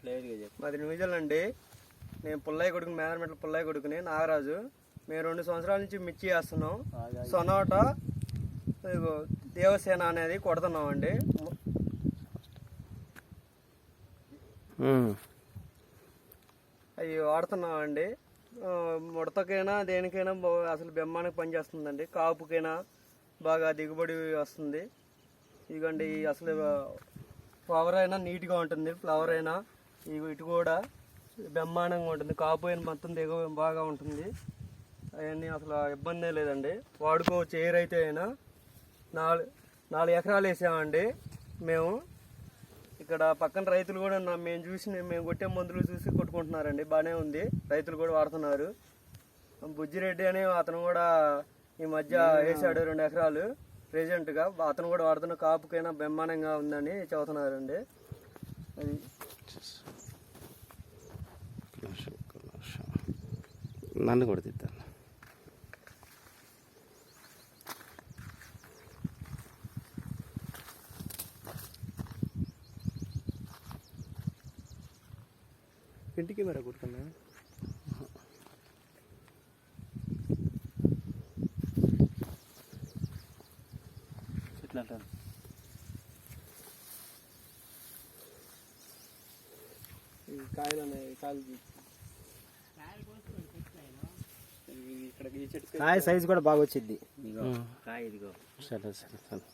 మాది న్యూజిలాండ్ అండి. నేను పుల్లయ్య కొడుకుని, మేదరమెట్ల పుల్లయ్య కొడుకుని, నాగరాజు. మేము 2 సంవత్సరాల నుంచి మిర్చి వేస్తున్నాం. సొనాటా దేవసేన అనేది కొడుతున్నాం అండి. అవి వాడుతున్నాం అండి. ముడతకైనా దేనికైనా అసలు బెమ్మానికి పనిచేస్తుందండి. కాపుకైనా బాగా దిగుబడి వస్తుంది. ఇదిగోండి, అసలు ఫ్లవర్ అయినా నీట్గా ఉంటుంది. ఫ్లవర్ అయినా ఇటు కూడా బ్రహ్మాండంగా ఉంటుంది. కాపు అయినా మొత్తం దిగువ బాగా ఉంటుంది. అవన్నీ అసలు ఇబ్బందే లేదండి. వాడుకోవచ్చు. ఏ రైతు అయినా 4 ఎకరాలు వేసామండి మేము. ఇక్కడ పక్కన రైతులు కూడా మేము కొట్టే మందులు చూసి కొట్టుకుంటున్నారండి. బాగానే ఉంది. రైతులు కూడా వాడుతున్నారు. బుజ్జిరెడ్డి అని అతను కూడా ఈ మధ్య వేసాడు 2 ఎకరాలు ప్రెజెంట్గా. అతను కూడా వాడుతున్న కాపుకైనా బ్రహ్మాండంగా ఉందని చెబుతున్నారండి. అది నన్ను కూడా తిద్దాను. ఇంటికి మరా కొట్టుకున్నా ఎట్లా అంటారు. కాయలు ఉన్నాయి. కాయ సైజు కూడా బాగా వచ్చింది. సరే సరే సరే.